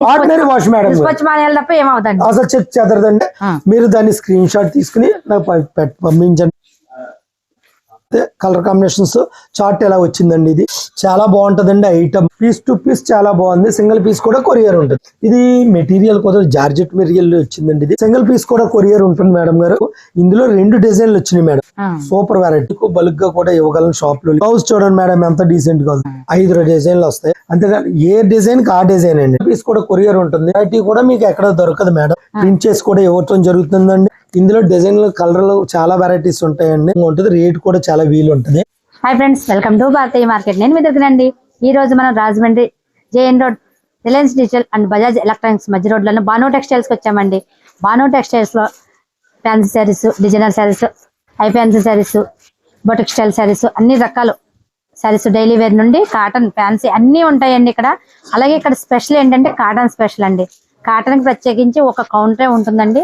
Ordinary wash madam, తప్ప ఏమవుతుంది అసలు చెక్ చెదరదండి. మీరు దాన్ని స్క్రీన్ షాట్ తీసుకుని నాకు పంపించండి. కలర్ కాంబినేషన్స్ చార్ట్ ఎలా వచ్చిందండి, ఇది చాలా బాగుంటదండి. ఐటమ్ పీస్ టు పీస్ చాలా బాగుంది. సింగిల్ పీస్ కూడా కొరియర్ ఉంటుంది. ఇది మెటీరియల్ కూడా జార్జెట్ మెటీరియల్ వచ్చిందండి. ఇది సింగిల్ పీస్ కూడా కొరియర్ ఉంటుంది మేడం గారు. ఇందులో 2 డిజైన్లు వచ్చినాయి మేడం. సూపర్ వెరైటీ, బల్క్ గా కూడా ఇవ్వగలను షాప్ లో. బ్లౌజ్ చూడండి మేడం ఎంత డీసెంట్ గా ఉంది. 5 డిజైన్లు వస్తాయి. అంతేగాని ఏ డిజైన్ కి ఆ డిజైన్ అండి. పీస్ కూడా కొరియర్ ఉంటుంది. వెరైటీ కూడా మీకు ఎక్కడ దొరకదు మేడం. ప్రింట్ చేసి కూడా ఇవ్వటం జరుగుతుందండి. ఇందులో డిజైన్లు కలర్లు చాలా వెరైటీస్ ఉంటాయండి. ఉంటుంది రేట్ కూడా చాలా వీలు ఉంటుంది. Hi friends, welcome to Bharatiya market. నేను మీ దగ్గరండి. ఈ రోజు మనం Rajahmundry JN road, Reliance Digital and Bajaj Electronics మధ్య రోడ్లలో బాను టెక్స్టైల్స్ కి వచ్చామండి. బాను టెక్స్టైల్స్ లో fancy sarees, designer sarees, high fancy sarees, boutique style sarees, అన్ని రకాలు శారీస్, డైలీ వేర్ నుండి కాటన్, ఫ్యాన్సీ అన్ని ఉంటాయండి ఇక్కడ. అలాగే ఇక్కడ స్పెషల్ ఏంటంటే కాటన్ స్పెషల్ అండి. కాటన్ కి ప్రత్యేకించి ఒక కౌంటరే ఉంటుందండి.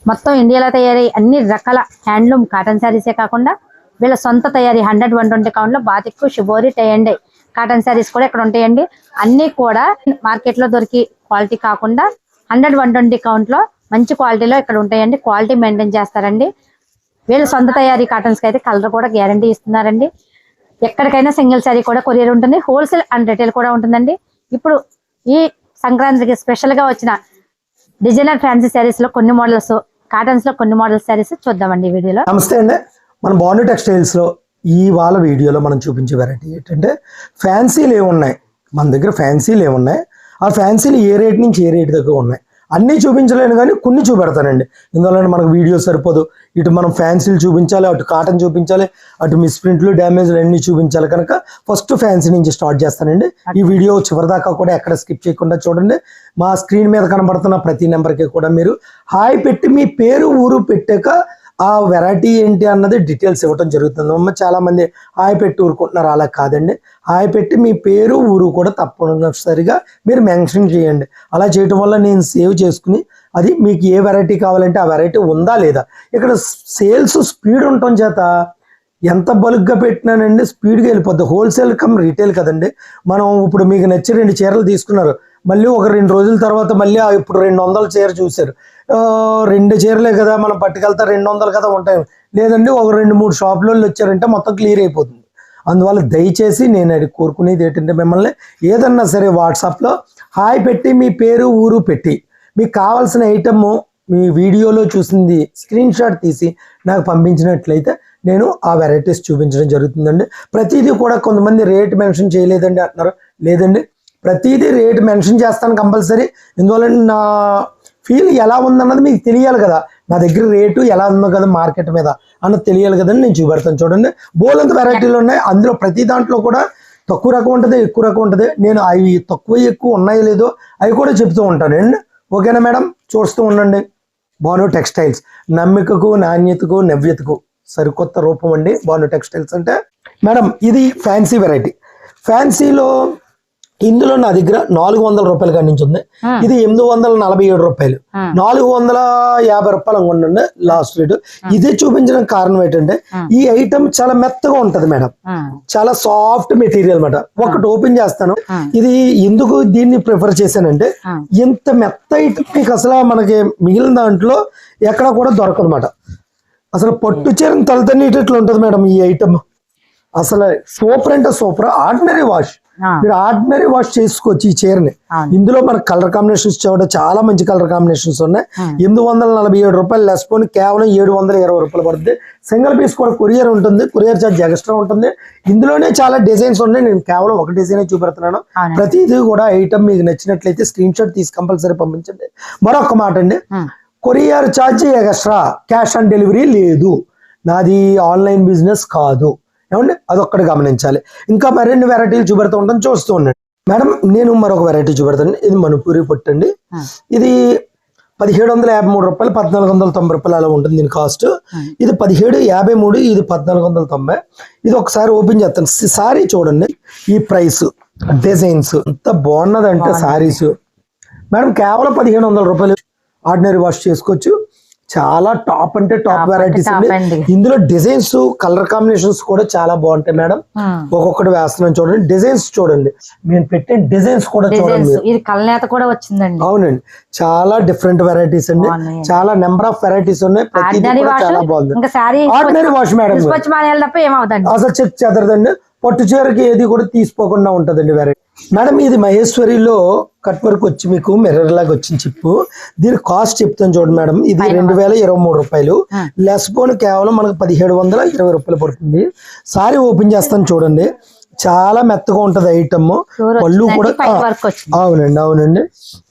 మొత్తం ఇండియాలో తయారీ అన్ని రకాల హ్యాండ్లూమ్ కాటన్ శారీసే కాకుండా వీళ్ళ సొంత తయారీ 100-120 కౌంట్ లో batik, shibori, tie and dye cotton saris కూడా ఇక్కడ ఉంటాయండి. అన్ని కూడా మార్కెట్ లో దొరికి క్వాలిటీ కాకుండా 100-120 కౌంట్ లో మంచి క్వాలిటీలో ఇక్కడ ఉంటాయండి. క్వాలిటీ మెయింటైన్ చేస్తారండి. వీళ్ళ సొంత తయారీ కాటన్స్ కి అయితే కలర్ కూడా గ్యారంటీ ఇస్తున్నారండి. ఎక్కడికైనా సింగిల్ శారీ కూడా కొరియర్ ఉంటుంది. హోల్సేల్ అండ్ రిటైల్ కూడా ఉంటుందండి. ఇప్పుడు ఈ సంక్రాంతికి స్పెషల్ గా వచ్చిన డిజైనర్ ఫ్యాన్సీ శారీస్ లో కొన్ని మోడల్స్, కాటన్స్ లో కొన్ని మోడల్ శారీస్ చూద్దామండి ఈ వీడియోలో. నమస్తే అండి. మన బాను టెక్స్టైల్స్ లో ఈ వాళ్ళ వీడియోలో మనం చూపించే వెరైటీ ఏంటంటే ఫ్యాన్సీలు ఏమున్నాయి మన దగ్గర. ఫ్యాన్సీలు ఏమున్నాయి, ఆ ఫ్యాన్సీలు ఏ రేట్ నుంచి ఏ రేట్ దగ్గర ఉన్నాయి అన్నీ చూపించలేను, కానీ కొన్ని చూపెడతానండి. ఇందువల్ల మనకు వీడియో సరిపోదు. ఇటు మనం ఫ్యాన్సీలు చూపించాలి, అటు కాటన్ చూపించాలి, అటు మిస్ప్రింట్లు, డ్యామేజ్లు అన్ని చూపించాలి. కనుక ఫస్ట్ ఫ్యాన్సీ నుంచి స్టార్ట్ చేస్తానండి. ఈ వీడియో చివరిదాకా కూడా ఎక్కడ స్కిప్ చేయకుండా చూడండి. మా స్క్రీన్ మీద కనబడుతున్న ప్రతి నెంబర్కి కూడా మీరు హాయ్ పెట్టి మీ పేరు ఊరు పెట్టాక ఆ వెరైటీ ఏంటి అన్నది డీటెయిల్స్ ఇవ్వటం జరుగుతుంది. చాలా మంది హాయ్ పెట్టి ఊరుకుంటున్నారు, అలా కాదండి. హాయ్ పెట్టి మీ పేరు ఊరు కూడా తప్పనిసరిగా మీరు మెన్షన్ చేయండి. అలా చేయటం వల్ల నేను సేవ్ చేసుకుని అది మీకు ఏ వెరైటీ కావాలంటే ఆ వెరైటీ ఉందా లేదా. ఇక్కడ సేల్స్ స్పీడ్ ఉండటం చేత ఎంత బల్క్గా పెట్టినానండి స్పీడ్గా వెళ్ళిపోద్ది. హోల్సేల్ కమ్ రీటైల్ కదండి. మనం ఇప్పుడు మీకు నచ్చి 2 చీరలు తీసుకున్నారు, మళ్ళీ ఒక 2 రోజుల తర్వాత మళ్ళీ ఇప్పుడు 200 చీర చూశారు. 2 చీరలే కదా మనం పట్టుకెళ్తా, 200 కదా ఉంటాయి. లేదండి, ఒక 2-3 షాపులలో వచ్చారంటే మొత్తం క్లియర్ అయిపోతుంది. అందువల్ల దయచేసి నేను అది కోరుకునేది ఏంటంటే మిమ్మల్ని ఏదన్నా సరే వాట్సాప్లో హాయ్ పెట్టి మీ పేరు ఊరు పెట్టి మీకు కావాల్సిన ఐటమ్ మీ వీడియోలో చూసింది స్క్రీన్ షాట్ తీసి నాకు పంపించినట్లయితే నేను ఆ వెరైటీస్ చూపించడం జరుగుతుందండి. ప్రతిదీ కూడా కొంతమంది రేట్ మెన్షన్ చేయలేదండి అంటున్నారు. లేదండి, ప్రతిదీ రేట్ మెన్షన్ చేస్తాను కంపల్సరీ. ఇందువల్ల నా ఫీల్ ఎలా ఉందన్నది మీకు తెలియాలి కదా. నా దగ్గర రేటు ఎలా ఉందో కదా మార్కెట్ మీద అన్నది తెలియాలి కదండి. నేను చూపెడతాను చూడండి. బోలంత వెరైటీలు ఉన్నాయి. అందులో ప్రతి దాంట్లో కూడా తక్కువ రకం ఉంటుంది, ఎక్కువ రకం ఉంటుంది. నేను అవి తక్కువ ఎక్కువ ఉన్నాయో లేదో అవి కూడా చెప్తూ ఉంటానండి. ఓకేనా మేడం, చూస్తూ ఉండండి. బాను టెక్స్టైల్స్ నమ్మికకు, నాణ్యతకు, నవ్యతకు సరికొత్త రూపం అండి బాను టెక్స్టైల్స్ అంటే. మేడం ఇది ఫ్యాన్సీ వెరైటీ. ఫ్యాన్సీలో ఇందులో నా దగ్గర 400 రూపాయల కాడి నుంచి ఉంది. ఇది 847 రూపాయలు, 450 రూపాయలు అనుకోండి లాస్ట్ రేటు. ఇదే చూపించడానికి కారణం ఏంటంటే ఈ ఐటమ్ చాలా మెత్తగా ఉంటది మేడం, చాలా సాఫ్ట్ మెటీరియల్ అన్నమాట. ఒకటి ఓపెన్ చేస్తాను. ఇది ఎందుకు దీన్ని ప్రిఫర్ చేశానంటే ఇంత మెత్త ఐటమ్ మీకు అసలు మనకి మిగిలిన దాంట్లో ఎక్కడ కూడా దొరకదు అన్నమాట. అసలు పట్టు చీరని తలతన్నీటట్లు ఉంటది మేడం ఈ ఐటమ్. అసలు సూపర్ అంటే సూపర్. ఆర్డినరీ వాష్, మీరు ఆర్డినరీ వాష్ చేసుకోవచ్చు ఈ చీరని. ఇందులో మనకు కలర్ కాంబినేషన్స్ చూడ చాలా మంచి కలర్ కాంబినేషన్స్ ఉన్నాయి. 847 రూపాయలు లెస్ పోని కేవలం 720 రూపాయలు పడుతుంది. సింగిల్ పీస్ కూడా కొరియర్ ఉంటుంది, కొరియర్ ఛార్జ్ ఎక్స్ట్రా ఉంటుంది. ఇందులోనే చాలా డిజైన్స్ ఉన్నాయి. నేను కేవలం ఒక డిజైన్ చూపెడుతున్నాను. ప్రతిదీ కూడా ఐటమ్ మీకు నచ్చినట్లయితే స్క్రీన్ షాట్ తీసి కంపల్సరీ పంపించండి. మరొక మాట అండి, courier charge extra, cash on delivery లేదు. నాది ఆన్లైన్ బిజినెస్ కాదు ఏమండి, అదొక్కటి గమనించాలి. ఇంకా మరిన్ని వెరైటీలు చూపెడుతూ ఉంటాను, చూస్తూ ఉండండి. మేడం నేను మరొక వెరైటీ చూపెడతాను. ఇది మణిపూరి పట్టండి. ఇది 1753 రూపాయలు, 1490 రూపాయలు అలా ఉంటుంది దీని కాస్ట్. ఇది 1753, ఇది 1490. ఇది ఒకసారి ఓపెన్ చేస్తాను. సారీ చూడండి, ఈ ప్రైస్, డిజైన్స్ ఎంత బాగున్నదంటే సారీస్ మేడం కేవలం 1500 రూపాయలు. ఆర్డినరీ వాష్ చేసుకోవచ్చు. చాలా టాప్ అంటే టాప్ వెరైటీస్ top అండి. అండి. ఇందులో డిజైన్స్ కలర్ కాంబినేషన్స్ కూడా చాలా బాగుంటాయి మేడం. ఒక్కొక్కటి వేస్తున్నాను చూడండి, డిజైన్స్ చూడండి, మేము పెట్టే డిజైన్స్ కూడా చూడండి డిజైన్స్ మీరు. ఇది కలనేత కూడా వచ్చిందండి. అవునండి, చాలా డిఫరెంట్ వెరైటీస్ అండి, బాగున్నాయండి. చాలా నెంబర్ ఆఫ్ వెరైటీస్ ఉన్నాయి. ప్రతిదీ ఆర్డినరీ కూడా వాష్ చాలా బాగుంది. ఇంకా సారీ ఆర్డినరీ వాష్ మేడం గారు. తీసుకొచ్చి మానేయాలి తప్ప ఏమవుదండి. అసలు చెక్ చెదరదండి, పట్టు చీరకి ఏది కూడా తీసుకోకుండా ఉంటదండి వెరైటీ. మేడం ఇది మహేశ్వరిలో కట్ వర్క్ వచ్చి మీకు మిర్రర్ లాగా వచ్చిన చిప్పు. దీని కాస్ట్ చెప్తాను చూడండి మేడం, ఇది 2023 రూపాయలు. లెస్ పోను కేవలం మనకు 1720 రూపాయలు పడుతుంది. సారీ ఓపెన్ చేస్తాను చూడండి, చాలా మెత్తగా ఉంటది ఐటమ్. పళ్ళు కూడా అవునండి అవునండి,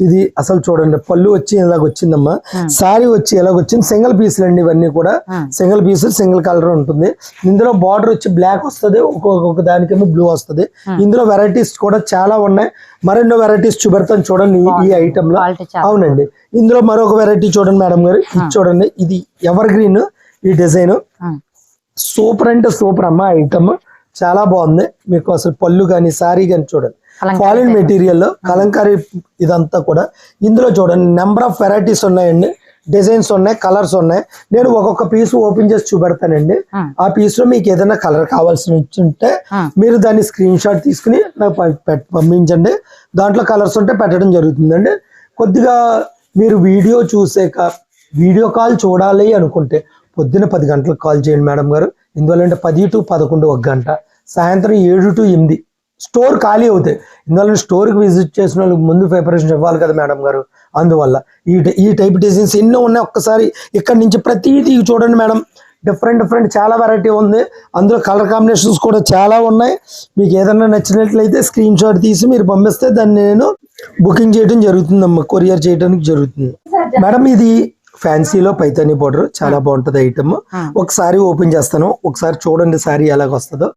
ఇది అసలు చూడండి పళ్ళు వచ్చి ఇలాగ వచ్చిందమ్మా, సారీ వచ్చి ఇలాగ వచ్చింది. సింగిల్ పీసులు అండి ఇవన్నీ కూడా, సింగిల్ పీస్ సింగిల్ కలర్ ఉంటుంది. ఇందులో బార్డర్ వచ్చి బ్లాక్ వస్తుంది, ఒక్కొక్క దానికేమో బ్లూ వస్తుంది. ఇందులో వెరైటీస్ కూడా చాలా ఉన్నాయి, మరెన్నో వెరైటీస్ చూపెడతాను చూడండి ఈ ఐటమ్ లో. అవునండి, ఇందులో మరొక వెరైటీ చూడండి మేడం గారు, ఇది చూడండి, ఇది ఎవర్ గ్రీన్. ఈ డిజైన్ సూపర్ అంటే సూపర్ అమ్మా, ఐటమ్ చాలా బాగుంది. మీకు అసలు పళ్ళు కానీ సారీ కానీ చూడండి, ఫాలిన్ మెటీరియల్ కలంకారీ ఇదంతా కూడా. ఇందులో చూడండి నెంబర్ ఆఫ్ వెరైటీస్ ఉన్నాయండి, డిజైన్స్ ఉన్నాయి, కలర్స్ ఉన్నాయి. నేను ఒక్కొక్క పీస్ ఓపెన్ చేసి చూపెడతానండి. ఆ పీస్ లో మీకు ఏదైనా కలర్ కావాల్సి ఉంటే మీరు దాన్ని స్క్రీన్ షాట్ తీసుకుని నాకు పంపించండి. దాంట్లో కలర్స్ ఉంటే పెట్టడం జరుగుతుందండి. కొద్దిగా మీరు వీడియో చూసాక వీడియో కాల్ చూడాలి అనుకుంటే పొద్దున్న 10 గంటలకు కాల్ చేయండి మేడం గారు. ఎందువల్లంటే 10 to 11 1 గంట, సాయంత్రం 7 to 8 స్టోర్ ఖాళీ అవుతాయి. ఇందువల్ల స్టోర్కి విజిట్ చేసిన వాళ్ళకి ముందు ప్రిపరేషన్ ఇవ్వాలి కదా మేడం గారు. అందువల్ల ఈ టైప్ డిజైన్స్ ఎన్నో ఉన్నాయి. ఒక్కసారి ఇక్కడ నుంచి ప్రతిదీ చూడండి మేడం, డిఫరెంట్ చాలా వెరైటీ ఉంది. అందులో కలర్ కాంబినేషన్స్ కూడా చాలా ఉన్నాయి. మీకు ఏదైనా నచ్చినట్లయితే స్క్రీన్ షాట్ తీసి మీరు పంపిస్తే దాన్ని నేను బుకింగ్ చేయడం జరుగుతుందమ్మా, కొరియర్ చేయడానికి జరుగుతుంది మేడం. ఇది ఫ్యాన్సీలో పైతానీ బోర్డర్ చాలా బాగుంటది ఐటమ్. ఒకసారి ఓపెన్ చేస్తాను, ఒకసారి చూడండి సారీ ఎలాగ వస్తుందో.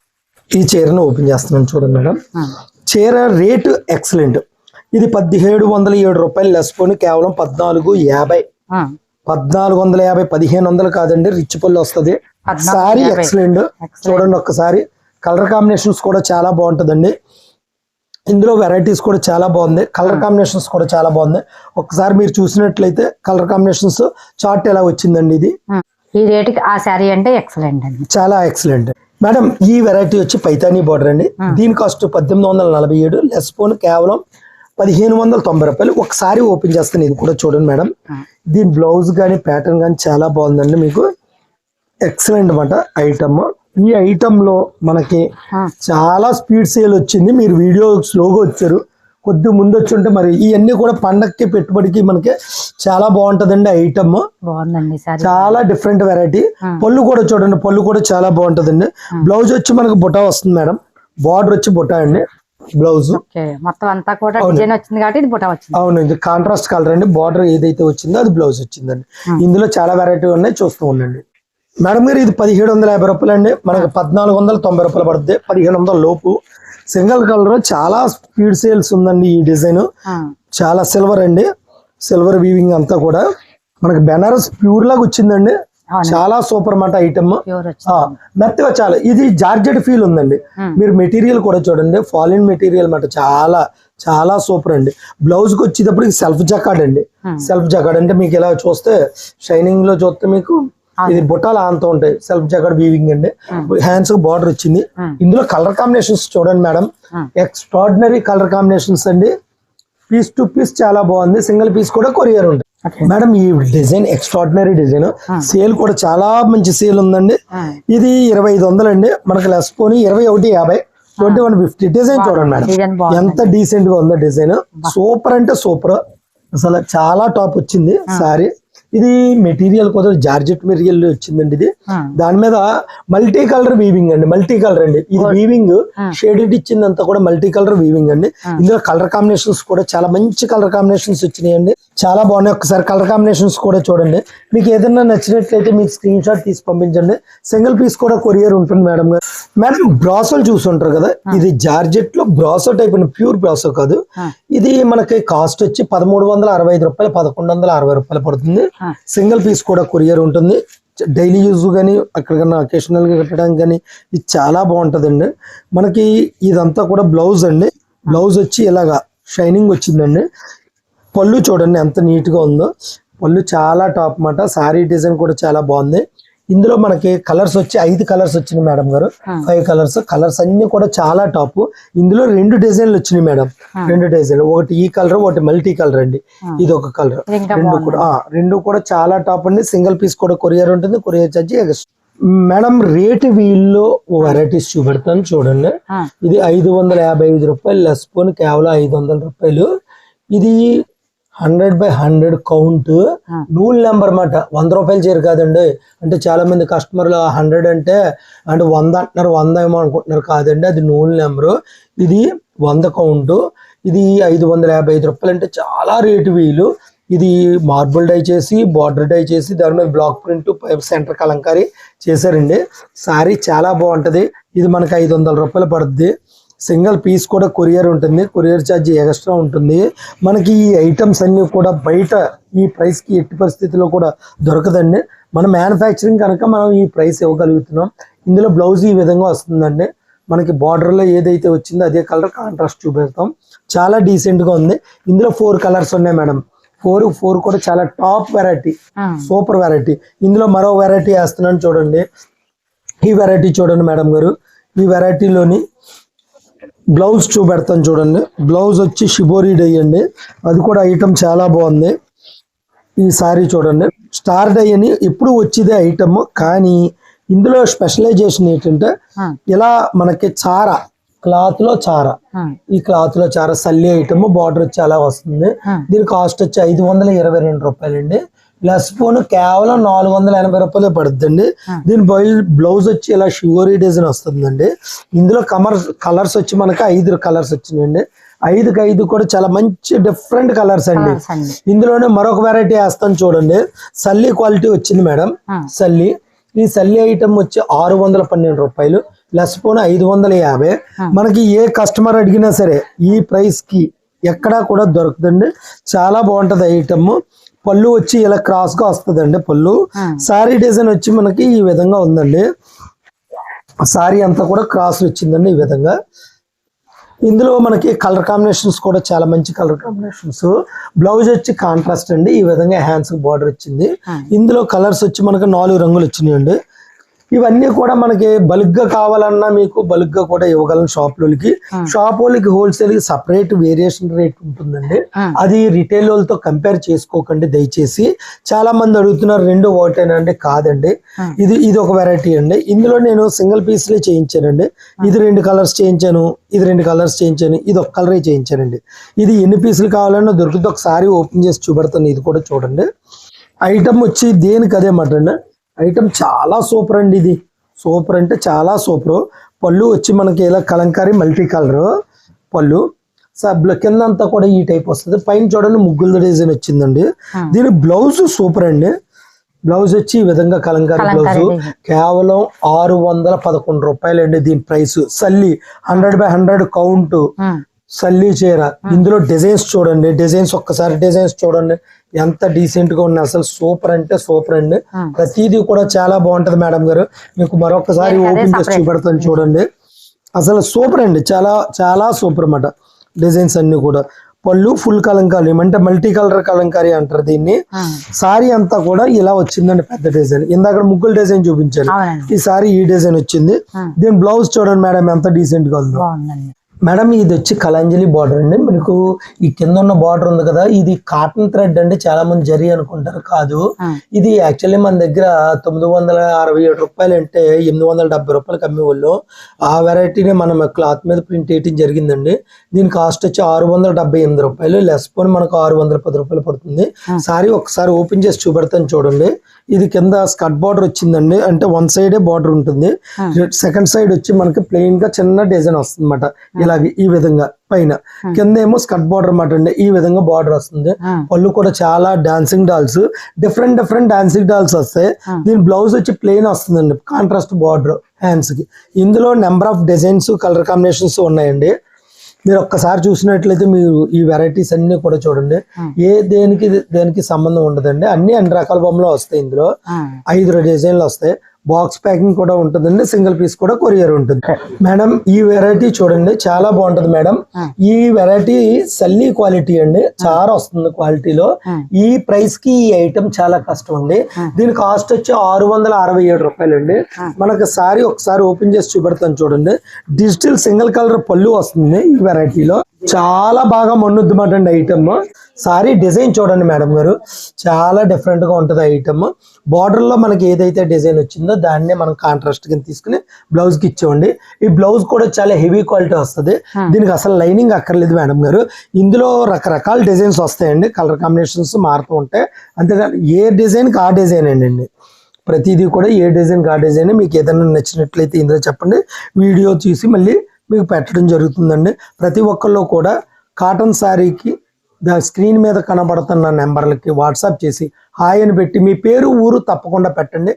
ఈ చీరను ఓపెన్ చేస్తున్నాను చూడండి మేడం. చీర రేటు ఎక్సలెంట్. ఇది 1707 రూపాయలు లెస్ పోని కేవలం 1450. 1450 1500 కాదండి, రిచ్ పళ్ళు వస్తుంది. సారీ ఎక్సలెంట్ చూడండి ఒక్కసారి. కలర్ కాంబినేషన్స్ కూడా చాలా బాగుంటదండి. ఇందులో వెరైటీస్ కూడా చాలా బాగుంది, కలర్ కాంబినేషన్స్ కూడా చాలా బాగుంది. ఒకసారి మీరు చూసినట్లయితే కలర్ కాంబినేషన్స్ చార్ట్ ఎలా వచ్చిందండి. ఇది ఈ రేటుకి ఆ శారీ అంటే ఎక్సలెంట్ అండి, చాలా ఎక్సలెంట్ మేడం. ఈ వెరైటీ వచ్చి పైతానీ బార్డర్ అండి. దీని కాస్ట్ 1847, లెస్ పోన్ కేవలం 1590 రూపాయలు. ఒకసారి ఓపెన్ చేస్తాను, ఇది కూడా చూడండి మేడం. దీని బ్లౌజ్ కానీ ప్యాటర్న్ కానీ చాలా బాగుందండి, మీకు ఎక్సలెంట్ అన్నమాట ఐటమ్. ఈ ఐటమ్ లో మనకి చాలా స్పీడ్ సేల్ వచ్చింది. మీరు వీడియో స్లోగా వచ్చారు, కొద్ది ముందు వచ్చి ఉంటే మరి ఇవన్నీ కూడా పండక్కి పెట్టుబడికి మనకి చాలా బాగుంటదండి ఐటమ్. బాగుందండి, చాలా డిఫరెంట్ వెరైటీ. పళ్ళు కూడా చూడండి, పళ్ళు కూడా చాలా బాగుంటదండి. బ్లౌజ్ వచ్చి మనకు బుటా వస్తుంది మేడం, బార్డర్ వచ్చి బుటా అండి. బ్లౌజ్ మొత్తం అంతా కూడా డిజైన్ వచ్చింది కాబట్టి ఇది బుటా వచ్చింది. అవునండి, కాంట్రాస్ట్ కలర్ అండి. బార్డర్ ఏదైతే వచ్చిందో అది బ్లౌజ్ వచ్చిందండి. ఇందులో చాలా వెరైటీ ఉన్నాయి, చూస్తూ ఉండండి మేడం గారు. ఇది 1750 రూపాయలు అండి, మనకి 1490 రూపాయలు పడుతుంది. 1500 లోపు. సింగిల్ కలర్ చాలా స్పీడ్ సేల్స్ ఉందండి. ఈ డిజైన్ చాలా సిల్వర్ అండి, సిల్వర్ వీవింగ్ అంతా కూడా మనకి బెనారస్ ప్యూర్ లాగా వచ్చిందండి. చాలా సూపర్ మాట ఐటమ్, మెత్తగా చాలా. ఇది జార్జెట్ ఫీల్ ఉందండి. మీరు మెటీరియల్ కూడా చూడండి, ఫాలిన్ మెటీరియల్ మాట చాలా సూపర్ అండి. బ్లౌజ్ కి వచ్చేటప్పుడు సెల్ఫ్ జకాడ్ అండి. సెల్ఫ్ జకాడ్ అంటే మీకు ఇలా చూస్తే షైనింగ్ లో చూస్తే మీకు ఇది బుట్టాలు అంతా ఉంటాయి. సెల్ఫ్ జకాడ్ వీవింగ్ అండి. హ్యాండ్స్ బార్డర్ వచ్చింది. ఇందులో కలర్ కాంబినేషన్స్ చూడండి మేడం, ఎక్స్ట్రాడినరీ కలర్ కాంబినేషన్స్ అండి. పీస్ టు పీస్ చాలా బాగుంది, సింగిల్ పీస్ కూడా కొరియర్ ఉంటుంది మేడం. ఈ డిజైన్ ఎక్స్ట్రాడినరీ డిజైన్, సేల్ కూడా చాలా మంచి సేల్ ఉందండి. ఇది 2500 అండి, మనకి లెస్ పోని 2150, 2150. డిజైన్ చూడండి మేడం, ఎంత డీసెంట్ గా ఉందో డిజైన్. సూపర్ అంటే సూపర్, అసలు చాలా టాప్ వచ్చింది సారీ. ఇది మెటీరియల్ కూడా జార్జెట్ మెటీరియల్ వచ్చిందండి. ఇది దాని మీద మల్టీ కలర్ వీవింగ్ అండి, మల్టీ కలర్ అండి. ఇది వీవింగ్ షేడెడ్ ఇచ్చిందంతా కూడా మల్టీ కలర్ వీవింగ్ అండి. ఇందులో కలర్ కాంబినేషన్స్ కూడా చాలా మంచి కలర్ కాంబినేషన్స్ వచ్చినాయండి, చాలా బాగున్నాయి. ఒకసారి కలర్ కాంబినేషన్స్ కూడా చూడండి. మీకు ఏదైనా నచ్చినట్లయితే మీకు స్క్రీన్ షాట్ తీసి పంపించండి. సింగిల్ పీస్ కూడా కొరియర్ ఉంటుంది మేడం గారు. మేడం బ్రాసోలు చూసుంటారు కదా, ఇది జార్జెట్ లో బ్రాసో టైప్ అండి, ప్యూర్ బ్రాసో కాదు. ఇది మనకి కాస్ట్ వచ్చి 1365 రూపాయలు, 1160 రూపాయలు పడుతుంది. సింగిల్ పీస్ కూడా కొరియర్ ఉంటుంది. డైలీ యూజ్ కానీ అక్కడికన్నా అకేషనల్ గా కట్టడానికి కానీ ఇది చాలా బాగుంటదండి. మనకి ఇదంతా కూడా బ్లౌజ్ అండి. బ్లౌజ్ వచ్చి ఇలాగా షైనింగ్ వచ్చిందండి. పళ్ళు చూడండి ఎంత నీట్ గా ఉందో. పళ్ళు చాలా టాప్ అన్నమాట. సారీ డిజైన్ కూడా చాలా బాగుంది. ఇందులో మనకి కలర్స్ వచ్చి 5 కలర్స్ వచ్చినాయి మేడం గారు. 5 కలర్స్ అన్ని కూడా చాలా టాప్. ఇందులో 2 డిజైన్లు వచ్చినాయి మేడం. 2 డిజైన్లు, ఒకటి ఈ కలర్, ఒకటి మల్టీ కలర్ అండి. ఇది ఒక కలర్. రెండు కూడా చాలా టాప్ అండి. సింగిల్ పీస్ కూడా కొరియర్ ఉంటుంది. Courier charge extra. Madam rate వీళ్ళు వెరైటీస్ చూపెడతాను చూడండి. ఇది 555 రూపాయలు లెస్ పోన్ కేవలం 500 రూపాయలు. ఇది 100/100 కౌంట్ నూల్ నెంబర్ అన్నమాట. 100 రూపాయలు చీర కాదండి. అంటే చాలా మంది కస్టమర్లు 100 అంటే 100 అంటున్నారు, 100 ఏమో అనుకుంటున్నారు. కాదండి, అది నూల్ నెంబరు. ఇది 100 కౌంట్. ఇది 555 రూపాయలు అంటే చాలా రేటు వీలు. ఇది మార్బుల్ డై చేసి, బార్డర్ డై చేసి, దాని మీద బ్లాక్ ప్రింట్, సెంటర్ కలంకారీ చేశారండి. సారీ చాలా బాగుంటది. ఇది మనకి 500 రూపాయలు పడుతుంది. సింగిల్ పీస్ కూడా కొరియర్ ఉంటుంది. కొరియర్ ఛార్జ్ ఎక్స్ట్రా ఉంటుంది. మనకి ఈ ఐటమ్స్ అన్ని కూడా బయట ఈ ప్రైస్ కి ఎట్టి పరిస్థితుల్లో కూడా దొరకదండి. మన మ్యానుఫ్యాక్చరింగ్ కనుక మనం ఈ ప్రైస్ ఇవ్వగలుగుతున్నాం. ఇందులో బ్లౌజ్ ఈ విధంగా వస్తుందండి. మనకి బార్డర్ లో ఏదైతే వచ్చిందో అదే కలర్ కాంట్రాస్ట్ చూపెడతాం. చాలా డీసెంట్ గా ఉంది. ఇందులో 4 కలర్స్ ఉన్నాయి మేడం. 4 కూడా చాలా టాప్ వెరైటీ, సూపర్ వెరైటీ. ఇందులో మరో వెరైటీ వేస్తున్నాను చూడండి. ఈ వెరైటీ చూడండి మేడం గారు. ఈ వెరైటీలోని బ్లౌజ్ చూపెడతాను చూడండి. బ్లౌజ్ వచ్చి షిబోరీ డై అండి. అది కూడా ఐటమ్ చాలా బాగుంది. ఈ సారీ చూడండి. స్టార్ డై అని ఎప్పుడు వచ్చేదే ఐటమ్, కానీ ఇందులో స్పెషలైజేషన్ ఏంటంటే ఇలా మనకి చారా క్లాత్ లో చారా, ఈ క్లాత్ లో చారా సల్లి ఐటమ్. బార్డర్ వచ్చి అలా వస్తుంది. దీని కాస్ట్ వచ్చి 522 రూపాయలు అండి. లెస్ పోను కేవలం 480 రూపాయలే పడుతుందండి. దీని బ్లౌజ్ వచ్చి ఇలా షివోరీ డిజైన్ వస్తుందండి. ఇందులో కలర్స్ వచ్చి మనకి 5 కలర్స్ వచ్చినాయండి. 5కి 5 కూడా చాలా మంచి డిఫరెంట్ కలర్స్ అండి. ఇందులోనే మరొక వెరైటీ వేస్తాను చూడండి. సల్లి క్వాలిటీ వచ్చింది మేడం. సల్లి, ఈ సల్లి ఐటమ్ వచ్చి 612 రూపాయలు. లెస్ పోను 550. మనకి ఏ కస్టమర్ అడిగినా సరే ఈ ప్రైస్ కి ఎక్కడా కూడా దొరుకుతుంది. చాలా బాగుంటది ఐటమ్. పళ్ళు వచ్చి ఇలా క్రాస్ గా వస్తుందండి పళ్ళు. సారీ డిజైన్ వచ్చి మనకి ఈ విధంగా ఉందండి. సారీ అంతా కూడా క్రాస్ వచ్చిందండి ఈ విధంగా. ఇందులో మనకి కలర్ కాంబినేషన్స్ కూడా చాలా మంచి కలర్ కాంబినేషన్స్. బ్లౌజ్ వచ్చి కాంట్రాస్ట్ అండి. ఈ విధంగా హ్యాండ్స్ బార్డర్ వచ్చింది. ఇందులో కలర్స్ వచ్చి మనకి 4 రంగులు వచ్చినాయండి. ఇవన్నీ కూడా మనకి బల్క్ గా కావాలన్నా మీకు బల్క్ గా కూడా ఇవ్వగలను. షాప్ వాళ్ళకి హోల్సేల్ కి సపరేట్ వేరియేషన్ రేట్ ఉంటుందండి. అది రిటైల్ వాళ్ళతో కంపేర్ చేసుకోకండి దయచేసి. చాలా మంది అడుగుతున్నారు 2 ఒకటేనండి. కాదండి, ఇది ఒక వెరైటీ అండి. ఇందులో నేను సింగిల్ పీస్ లే చేయించానండి. ఇది 2 కలర్స్ చేయించాను, ఇది 2 కలర్స్ చేయించాను, ఇది ఒక కలరే చేయించానండి. ఇది ఎన్ని పీసులు కావాలన్నా దొరుకుతుంది. ఒకసారి ఓపెన్ చేసి చూపెడతాను. ఇది కూడా చూడండి. ఐటమ్ వచ్చి దేనికి అదే మాట అండి. ఐటమ్ చాలా సూపర్ అండి. ఇది సూపర్ అంటే చాలా సూపర్. పళ్ళు వచ్చి మనకి ఇలా కలంకారీ మల్టీ కలర్ పళ్ళు. కింద అంతా కూడా ఈ టైప్ వస్తుంది. పైన చూడండి ముగ్గుల డిజైన్ వచ్చిందండి. దీని బ్లౌజ్ సూపర్ అండి. బ్లౌజ్ వచ్చి ఈ విధంగా కలంకారీ బ్లౌజ్ కేవలం 611 రూపాయలు అండి దీని ప్రైస్. సల్లి 100/100 కౌంట్ సల్లి చీర. ఇందులో డిజైన్స్ చూడండి. ఒక్కసారి డిజైన్స్ చూడండి ఎంత డీసెంట్ గా ఉన్నాయి. అసలు సూపర్ అంటే సూపర్ అండి. ప్రతిదీ కూడా చాలా బాగుంటది మేడం గారు. మీకు మరొకసారి ఓపెన్ చేసి చూపెడతాను చూడండి. అసలు సూపర్ అండి. చాలా చాలా సూపర్ అన్నమాట. డిజైన్స్ అన్ని కూడా. పళ్ళు ఫుల్ కలంకారీ అంటే మల్టీ కలర్ కలంకారీ అంటారు దీన్ని. సారీ అంతా కూడా ఇలా వచ్చిందండి. పెద్ద డిజైన్. ఇందాక ముగ్గులు డిజైన్ చూపించాను. ఈ సారీ ఈ డిజైన్ వచ్చింది. దీని బ్లౌజ్ చూడండి మేడం ఎంత డీసెంట్ గా ఉందో. మేడం ఇది వచ్చి కలంజలి బార్డర్ అండి. మనకు ఈ కింద ఉన్న బార్డర్ ఉంది కదా, ఇది కాటన్ థ్రెడ్ అండి. చాలా మంది జరీ అనుకుంటారు, కాదు. ఇది యాక్చువల్లీ మన దగ్గర 967 రూపాయలు అంటే 870 రూపాయలకి అమ్మేవాళ్ళు. ఆ వెరైటీని మనం క్లాత్ మీద ప్రింట్ వేయటం జరిగిందండి. దీని కాస్ట్ వచ్చి 678 రూపాయలు. లెస్ పోని మనకు 610 రూపాయలు పడుతుంది. సారీ ఒకసారి ఓపెన్ చేసి చూపెడతాను చూడండి. ఇది కింద స్కర్ట్ బార్డర్ వచ్చిందండి. అంటే 1 సైడే బార్డర్ ఉంటుంది. సెకండ్ సైడ్ వచ్చి మనకి ప్లెయిన్ గా చిన్న డిజైన్ వస్తుంది అన్నమాట. ఇలాగే ఈ విధంగా పైన కింద ఏమో స్కర్ట్ బార్డర్ అన్నమాట అండి. ఈ విధంగా బార్డర్ వస్తుంది. పళ్ళు కూడా చాలా dancing dolls, different dancing dolls వస్తాయి. దీని బ్లౌజ్ వచ్చి ప్లెయిన్ వస్తుందండి. కాంట్రాస్ట్ బార్డర్ హ్యాండ్స్ కి. ఇందులో number of designs colour combinations ఉన్నాయండి. మీరు ఒక్కసారి చూసినట్లయితే మీరు ఈ వెరైటీస్ అన్ని కూడా చూడండి. దేనికి సంబంధం ఉండదండి. అన్ని రకాల బొమ్మలు వస్తాయి. ఇందులో 5 డిజైన్లు వస్తాయి. బాక్స్ ప్యాకింగ్ కూడా ఉంటుందండి, సింగిల్ పీస్ కూడా కొరియర్ ఉంటుంది. మేడం ఈ వెరైటీ చూడండి చాలా బాగుంటది మేడం. ఈ వెరైటీ సల్లీ క్వాలిటీ అండి, చాలా వస్తుంది క్వాలిటీలో. ఈ ప్రైస్ కి ఈ ఐటమ్ చాలా కష్టం అండి. దీని కాస్ట్ వచ్చి 667 రూపాయలు అండి. మనకు సారీ ఒకసారి ఓపెన్ చేసి చూపెడతాను చూడండి. డిజిటల్ సింగిల్ కలర్ పళ్ళు వస్తుంది ఈ వెరైటీలో. చాలా బాగా మన్నుద్ది మాట అండి ఐటమ్. సారీ డిజైన్ చూడండి మేడం గారు, చాలా డిఫరెంట్ గా ఉంటది ఐటమ్. బార్డర్ లో మనకి ఏదైతే డిజైన్ వచ్చిందో దాన్నే మనం కాంట్రాస్ట్ కింద తీసుకుని బ్లౌజ్ కి ఇచ్చామండి. ఈ బ్లౌజ్ కూడా చాలా హెవీ క్వాలిటీ వస్తుంది. దీనికి అసలు లైనింగ్ అక్కర్లేదు మేడం గారు. ఇందులో రకరకాల డిజైన్స్ వస్తాయండి, కలర్ కాంబినేషన్స్ మారుతూ ఉంటాయి. అంతేకాదు ఏ డిజైన్ కి ఆ డిజైన్ అండి. ప్రతిదీ కూడా ఏ డిజైన్ కి ఆ డిజైన్. మీకు ఏదైనా నచ్చినట్లయితే ఇందులో చెప్పండి, వీడియో చూసి మళ్ళీ మీకు పెట్టడం జరుగుతుందండి. ప్రతి ఒక్కళ్ళు కూడా కాటన్ శారీకి స్క్రీన్ మీద కనబడుతున్న నెంబర్లకి వాట్సాప్ చేసి హాయ్ అని పెట్టి మీ పేరు ఊరు తప్పకుండా పెట్టండి.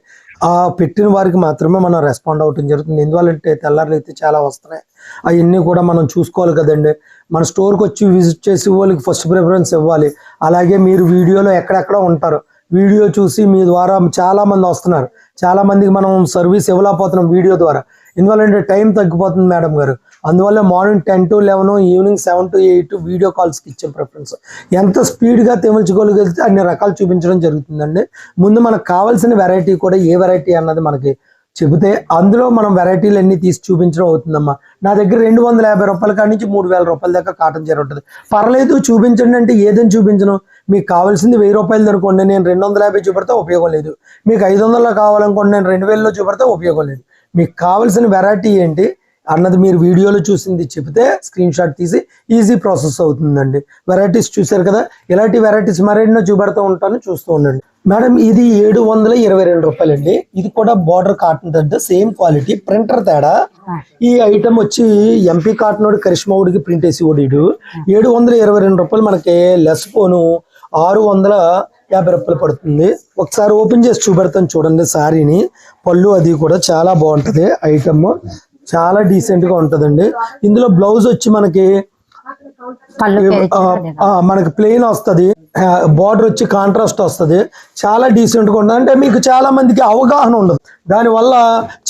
ఆ పెట్టిన వారికి మాత్రమే మనం రెస్పాండ్ అవటం జరుగుతుంది. ఎందువల్లంటే తెల్లారులు అయితే చాలా వస్తున్నాయి, అవన్నీ కూడా మనం చూసుకోవాలి కదండి. మన స్టోర్కి వచ్చి విజిట్ చేసి వాళ్ళకి ఫస్ట్ ప్రిఫరెన్స్ ఇవ్వాలి. అలాగే మీరు వీడియోలో ఎక్కడెక్కడ ఉంటారు, వీడియో చూసి మీ ద్వారా చాలా మంది వస్తున్నారు, చాలా మందికి మనం సర్వీస్ ఇవ్వలేకపోతున్నాం వీడియో ద్వారా. ఎందువల్లంటే టైం తగ్గిపోతుంది మేడం గారు. అందువల్ల morning 10 to 11, evening 7 to 8 video కాల్స్కి ఇచ్చే ప్రిఫరెన్స్. ఎంత స్పీడ్గా తెమల్చుకోగలిగితే అన్ని రకాలు చూపించడం జరుగుతుందండి. ముందు మనకు కావాల్సిన వెరైటీ కూడా ఏ వెరైటీ అన్నది మనకి చెబితే అందులో మనం వెరైటీలు అన్ని తీసి చూపించడం అవుతుందమ్మా. నా దగ్గర 250 రూపాయల కాడి నుంచి 3000 రూపాయల దాకా కాటన్ చీర ఉంటుంది. పర్లేదు చూపించండి అంటే ఏదని చూపించను. మీకు కావాల్సింది 1000 రూపాయలు అనుకోండి, నేను 250 చూపెడితే ఉపయోగం లేదు. మీకు 500లో కావాలనుకోండి, నేను 2000లో చూపెడితే ఉపయోగం లేదు. మీకు కావాల్సిన వెరైటీ ఏంటి అన్నది మీరు వీడియోలో చూసింది చెప్తే స్క్రీన్ షాట్ తీసి ఈజీ ప్రాసెస్ అవుతుందండి. వెరైటీస్ చూసారు కదా, ఇలాంటి వెరైటీస్ మరెన్నో చూపెడుతూ ఉంటాను, చూస్తూ ఉండండి. మేడం ఇది 722 రూపాయలు అండి. ఇది కూడా బార్డర్ కాటన్ అంటే సేమ్ క్వాలిటీ, ప్రింటర్ తేడా. ఈ ఐటమ్ వచ్చి ఎంపీ కాటన్ వాడు కరిష్మా వాడికి ప్రింట్ వేసి ఓడిడు. 722 రూపాయలు మనకి లెస్ పోను 650 రూపాయలు పడుతుంది. ఒకసారి ఓపెన్ చేసి చూపెడతాను చూడండి సారీని. పళ్ళు అది కూడా చాలా బాగుంటది ఐటమ్, చాలా డీసెంట్ గా ఉంటదండి. ఇందులో బ్లౌజ్ వచ్చి మనకి మనకి ప్లెయిన్ వస్తుంది, బార్డర్ వచ్చి కాంట్రాస్ట్ వస్తుంది, చాలా డీసెంట్ గా ఉంటుంది. అంటే మీకు చాలా మందికి అవగాహన ఉండదు, దానివల్ల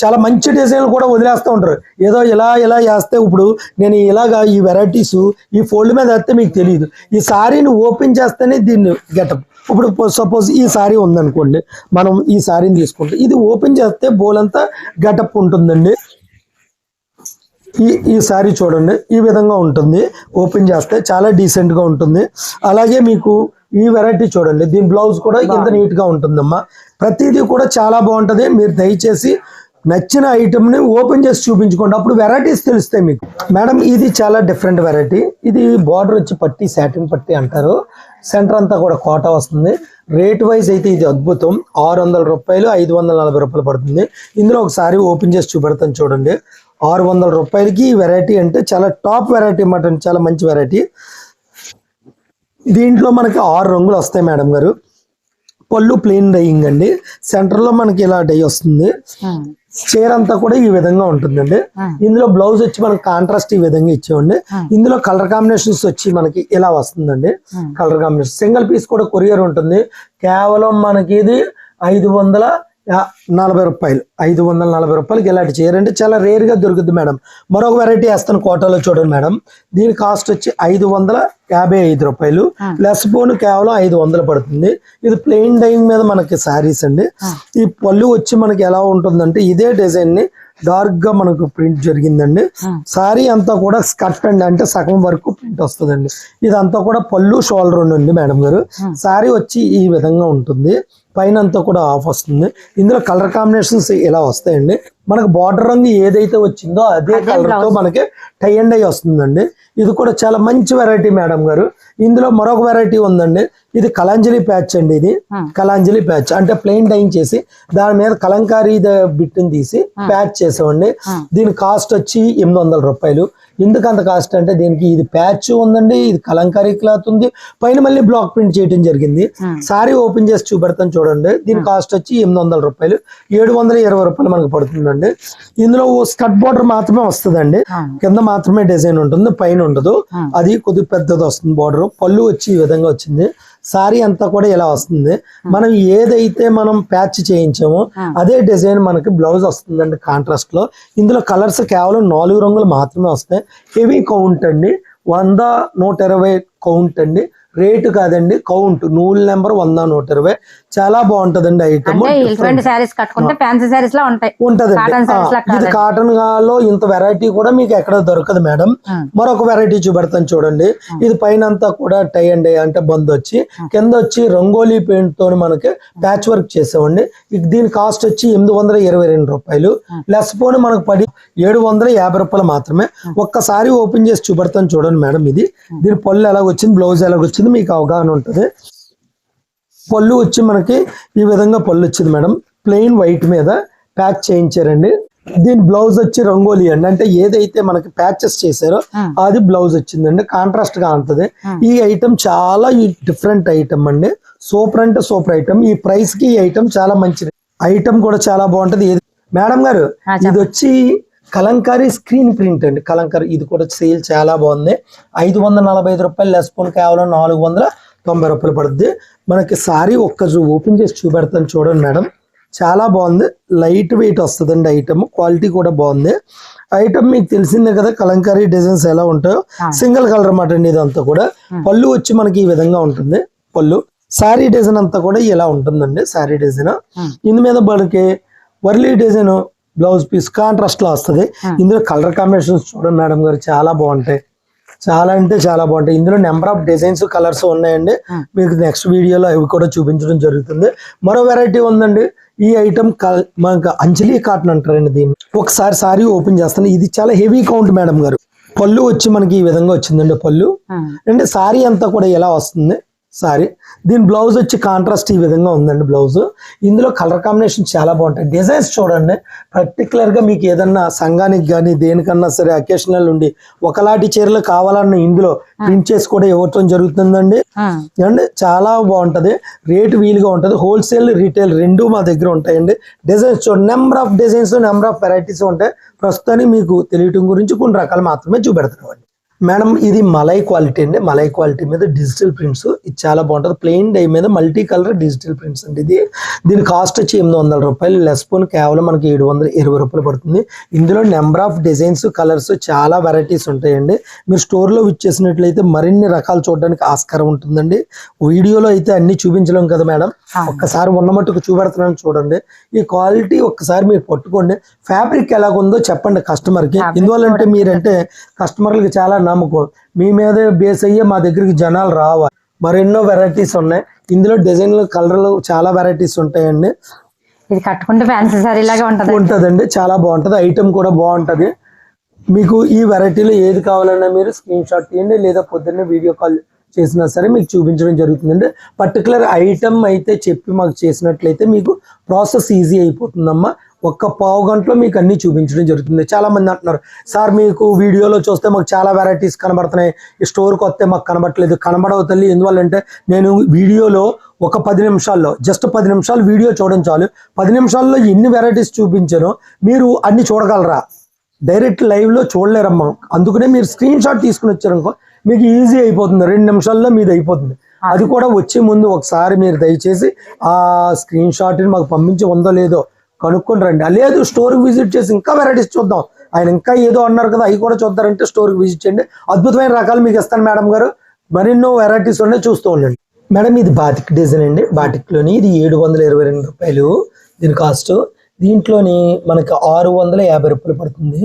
చాలా మంచి డిజైన్లు కూడా వదిలేస్తూ ఉంటారు. ఏదో ఇలా ఇలా వేస్తే ఇప్పుడు నేను ఇలాగా ఈ వెరైటీస్ ఈ ఫోల్డ్ మీద వేస్తే మీకు తెలియదు. ఈ సారీని ఓపెన్ చేస్తేనే దీన్ని గెటప్. ఇప్పుడు సపోజ్ ఈ సారీ ఉందనుకోండి, మనం ఈ సారీని తీసుకుంటే ఇది ఓపెన్ చేస్తే బోలంతా గెటప్ ఉంటుందండి. ఈ సారీ చూడండి ఈ విధంగా ఉంటుంది, ఓపెన్ చేస్తే చాలా డీసెంట్ గా ఉంటుంది. అలాగే మీకు ఈ వెరైటీ చూడండి, దీని బ్లౌజ్ కూడా ఇంత నీట్ గా ఉంటుందమ్మా. ప్రతిదీ కూడా చాలా బాగుంటది. మీరు దయచేసి నచ్చిన ఐటమ్ ని ఓపెన్ చేసి చూపించుకోండి, అప్పుడు వెరైటీస్ తెలుస్తాయి మీకు. మేడం ఇది చాలా డిఫరెంట్ వెరైటీ. ఇది బార్డర్ వచ్చి పట్టి, సాటిన్ పట్టి అంటారు. సెంటర్ అంతా కూడా కోట వస్తుంది. రేట్ వైజ్ అయితే ఇది అద్భుతం. 600 రూపాయలు, 540 రూపాయలు పడుతుంది. ఇందులో ఒకసారి ఓపెన్ చేసి చూపెడతాను చూడండి. 600 రూపాయలకి ఈ వెరైటీ అంటే చాలా టాప్ వెరైటీ అన్నమాట, చాలా మంచి వెరైటీ. దీంట్లో మనకి 6 రంగులు వస్తాయి మేడం గారు. పళ్ళు ప్లెయిన్ డైయింగ్ అండి, సెంటర్ లో మనకి ఇలా డై వస్తుంది. చీర అంతా కూడా ఈ విధంగా ఉంటుందండి. ఇందులో బ్లౌజ్ వచ్చి మనకి కాంట్రాస్ట్ ఈ విధంగా ఇచ్చామండి. ఇందులో కలర్ కాంబినేషన్స్ వచ్చి మనకి ఇలా వస్తుందండి. కలర్ కాంబినేషన్ సింగిల్ పీస్ కూడా కొరియర్ ఉంటుంది. కేవలం మనకి ఇది 540 రూపాయలు. 540 రూపాయలకి ఇలాంటి చీర అంటే చాలా రేర్ గా దొరుకుతుంది మేడం. మరొక వెరైటీ వేస్తాను కోటాలో చూడండి మేడం. దీని కాస్ట్ వచ్చి 555 రూపాయలు, ప్లస్ పోను కేవలం 500 పడుతుంది. ఇది ప్లెయిన్ డైయింగ్ మీద మనకి శారీస్ అండి. ఈ పళ్ళు వచ్చి మనకి ఎలా ఉంటుందంటే ఇదే డిజైన్ ని డార్క్ గా మనకు ప్రింట్ జరిగిందండి. సారీ అంతా కూడా స్కర్ట్ అండి, అంటే సగం వరకు ప్రింట్ వస్తుందండి. ఇదంతా కూడా పళ్ళు షోల్డర్ ఉండండి మేడం గారు. సారీ వచ్చి ఈ విధంగా ఉంటుంది, పైన అంతా కూడా ఆఫ్ వస్తుంది. ఇందులో కలర్ కాంబినేషన్స్ ఇలా వస్తాయండి. మనకు బార్డర్ రంగు ఏదైతే వచ్చిందో అదే కలర్ తో మనకి టై అండ్ డై వస్తుందండి. ఇది కూడా చాలా మంచి వెరైటీ మేడం గారు. ఇందులో మరొక వెరైటీ ఉందండి. ఇది కలాంజలి ప్యాచ్ అండి. ఇది కలాంజలి ప్యాచ్ అంటే ప్లెయిన్ డైయింగ్ చేసి దాని మీద కలంకారీ బిట్ని తీసి ప్యాచ్ చేసామండి. దీని కాస్ట్ వచ్చి 800 రూపాయలు. ఎందుకు అంత కాస్ట్ అంటే దీనికి ఇది ప్యాచ్ ఉందండి, ఇది కలంకారీ క్లాత్ ఉంది, పైన మళ్ళీ బ్లాక్ ప్రింట్ చేయడం జరిగింది. సారీ ఓపెన్ చేసి చూపెడతాను చూడండి. దీని కాస్ట్ వచ్చి 800 రూపాయలు, 720 రూపాయలు మనకు పడుతుందండి. ఇందులో స్కర్ట్ బోర్డర్ మాత్రమే వస్తుందండి, కింద మాత్రమే డిజైన్ ఉంటుంది, పైన ఉండదు. అది కొద్దిగా పెద్దది వస్తుంది బోర్డర్. పళ్ళు వచ్చి ఈ విధంగా వచ్చింది. సారీ అంతా కూడా ఇలా వస్తుంది. మనం ఏదైతే మనం ప్యాచ్ చేయించామో అదే డిజైన్ మనకి బ్లౌజ్ వస్తుందండి కాంట్రాస్ట్ లో. ఇందులో కలర్స్ కేవలం 4 రంగులు మాత్రమే వస్తాయి. హెవీ కౌంట్ అండి, 100, 120 కౌంట్ అండి, రేటు కాదండి కౌంట్. నూల్ నెంబర్ 100, 120. చాలా బాగుంటదండి ఐటమ్. సారీస్ కట్టుకుంటే ఫ్యాన్సీ సారీస్ లా ఉంటాయి ఉంటదండి. ఇది కాటన్ లో ఇంత వెరైటీ కూడా మీకు ఎక్కడ దొరకదు మేడం. మరొక వెరైటీ చూపెడతాను చూడండి. ఇది పైన అంతా కూడా టై అండ్ అంటే బంద్ వచ్చి కింద వచ్చి రంగోలీ పెయింట్ తో మనకి ప్యాచ్ వర్క్ చేసామండి. దీని కాస్ట్ వచ్చి 822 రూపాయలు. లెస్ పోని మనకు 750 రూపాయలు మాత్రమే. ఒక్కసారి ఓపెన్ చేసి చూపెడతాను చూడండి మేడం. ఇది దీని పళ్ళు ఎలాగొచ్చింది, బ్లౌజ్ ఎలాగొచ్చింది మీకు అవగాహన ఉంటుంది. పళ్ళు వచ్చి మనకి ఈ విధంగా పళ్ళు వచ్చింది మేడం. ప్లెయిన్ వైట్ మీద ప్యాచ్ చేయించారండి. దీని బ్లౌజ్ వచ్చి రంగోలీ అండి, అంటే ఏదైతే మనకి ప్యాచెస్ చేశారో అది బ్లౌజ్ వచ్చిందండి. కాంట్రాస్ట్ గా ఉంటుంది. ఈ ఐటమ్ చాలా డిఫరెంట్ ఐటమ్ అండి. సూపర్ అంటే సూపర్ ఐటమ్. ఈ ప్రైస్ కి ఈ ఐటమ్ చాలా మంచిది. ఐటమ్ కూడా చాలా బాగుంటది. మేడం గారు ఇది వచ్చి కలంకారీ స్క్రీన్ ప్రింట్ అండి. కలంకారీ ఇది కూడా సేల్ చాలా బాగుంది. 545 రూపాయలు లెస్ పోన్ కేవలం 490 రూపాయలు పడుతుంది మనకి. సారీ ఒక్క ఓపెన్ చేసి చూపెడతాను చూడండి మేడం. చాలా బాగుంది. లైట్ వెయిట్ వస్తుందండి ఐటమ్. క్వాలిటీ కూడా బాగుంది. ఐటమ్ మీకు తెలిసిందే కదా కలంకారీ డిజైన్స్ ఎలా ఉంటాయో. సింగిల్ కలర్ అన్నమాట అండి ఇదంతా కూడా. పళ్ళు వచ్చి మనకి ఈ విధంగా ఉంటుంది పళ్ళు. సారీ డిజైన్ అంతా కూడా ఇలా ఉంటుందండి. సారీ డిజైన్ ఇందు మీద మనకి Warli design blouse piece contrast లో వస్తుంది. ఇందులో కలర్ కాంబినేషన్స్ చూడండి మేడం గారు, చాలా బాగుంటాయి. చాలా అంటే చాలా బాగుంటాయి. ఇందులో నెంబర్ ఆఫ్ డిజైన్స్ కలర్స్ ఉన్నాయండి. మీకు నెక్స్ట్ వీడియోలో అవి కూడా చూపించడం జరుగుతుంది. మరో వెరైటీ ఉందండి. ఈ ఐటమ్ మనకు అంజలి కాటన్ అంటారండి. దీన్ని ఒకసారి సారీ ఓపెన్ చేస్తాను. ఇది చాలా హెవీ కౌంట్ మేడం గారు. పళ్ళు వచ్చి మనకి ఈ విధంగా వచ్చిందండి పళ్ళు. అంటే సారీ అంతా కూడా ఎలా వస్తుంది సారీ. దీని బ్లౌజ్ వచ్చి కాంట్రాస్ట్ ఈ విధంగా ఉందండి బ్లౌజ్. ఇందులో కలర్ కాంబినేషన్ చాలా బాగుంటాయి. డిజైన్స్ చూడండి. పర్టికులర్ గా మీకు ఏదన్నా సంఘానికి కానీ దేనికన్నా సరే అకేషనల్ ఉండి ఒకలాంటి చీరలు కావాలన్న ఇందులో ప్రింట్ చేసి కూడా ఇవ్వటం జరుగుతుందండి. అండి చాలా బాగుంటది. రేట్ వీలుగా ఉంటది. హోల్సేల్ రీటైల్ రెండు మా దగ్గర ఉంటాయండి. డిజైన్స్ చూడండి. Number of designs number of varieties ఉంటాయి. ప్రస్తుతానికి మీకు తెలియటం గురించి కొన్ని రకాలు మాత్రమే చూపెడుతున్నామండి. మేడం ఇది మలై క్వాలిటీ అండి. మలై క్వాలిటీ మీద డిజిటల్ ప్రింట్స్. ఇది చాలా బాగుంటుంది. ప్లెయిన్ డై మీద మల్టీ కలర్ డిజిటల్ ప్రింట్స్ అండి. దీని కాస్ట్ వచ్చి 800 రూపాయలు. లెస్ పోన్ కేవలం మనకి 720 రూపాయలు పడుతుంది. ఇందులో నెంబర్ ఆఫ్ డిజైన్స్ కలర్స్ చాలా వెరైటీస్ ఉంటాయండి. మీరు స్టోర్లో విచ్చేసినట్లయితే మరిన్ని రకాలు చూడడానికి ఆస్కారం ఉంటుందండి. వీడియోలో అయితే అన్ని చూపించలేం కదా మేడం. ఒక్కసారి ఉన్న మట్టుకు చూపెడుతున్నాను చూడండి. ఈ క్వాలిటీ ఒక్కసారి మీరు పట్టుకోండి. ఫ్యాబ్రిక్ ఎలాగుందో చెప్పండి కస్టమర్కి. ఎందువల్లంటే మీరంటే కస్టమర్లకి చాలా నమ్మకం. మీ మీదే బేస్ అయ్యే మా దగ్గరికి జనాలు రావాలి. మరెన్నో వెరైటీస్ ఉన్నాయి. ఇందులో డిజైన్లు కలర్లు చాలా వెరైటీస్ ఉంటాయండి. ఇది కట్టుకుంటే ఫ్యాన్సీ సారీ లాగా ఉంటదండి. చాలా బాగుంటది. ఐటమ్ కూడా బాగుంటది. మీకు ఈ వెరైటీలో ఏది కావాలన్నా మీరు స్క్రీన్ షాట్ తీయండి, లేదా పొద్దున్నే వీడియో కాల్ చేసినా సరే మీకు చూపించడం జరుగుతుందండి. పర్టికులర్ ఐటమ్ అయితే చెప్పి మాకు చేసినట్లయితే మీకు ప్రాసెస్ ఈజీ అయిపోతుందమ్మా. ఒక్క పావు గంటలో మీకు అన్ని చూపించడం జరుగుతుంది. చాలా మంది అంటున్నారు, సార్ మీకు వీడియోలో చూస్తే మాకు చాలా వెరైటీస్ కనబడుతున్నాయి, ఈ స్టోర్కి వస్తే మాకు కనబడట్లేదు. కనబడవు తల్లి. ఎందువల్లంటే నేను వీడియోలో ఒక 10 నిమిషాల్లో జస్ట్ 10 నిమిషాలు వీడియో చూడడం చాలు. 10 నిమిషాల్లో ఎన్ని వెరైటీస్ చూపించానో మీరు అన్ని చూడగలరా? డైరెక్ట్ లైవ్ లో చూడలేరమ్మా. అందుకనే మీరు స్క్రీన్ షాట్ తీసుకుని వచ్చారనుకో మీకు ఈజీ అయిపోతుంది. 2 నిమిషాల్లో మీది అయిపోతుంది. అది కూడా వచ్చే ముందు ఒకసారి మీరు దయచేసి ఆ స్క్రీన్ షాట్ మాకు పంపించి ఉందో లేదో కనుక్కొని రండి. లేదు స్టోర్కి విజిట్ చేసి ఇంకా వెరైటీస్ చూద్దాం, ఆయన ఇంకా ఏదో అన్నారు కదా అవి కూడా చూద్దారంటే స్టోర్కి విజిట్ చేయండి. అద్భుతమైన రకాలు మీకు ఇస్తాను మేడం గారు. మరెన్నో వెరైటీస్ ఉన్నాయి, చూస్తూ ఉండండి. మేడం ఇది బాటిక్ డిజైన్ అండి. బాటిక్లోని ఇది 722 రూపాయలు దీని కాస్ట్. దీంట్లోని మనకి 650 రూపాయలు పడుతుంది.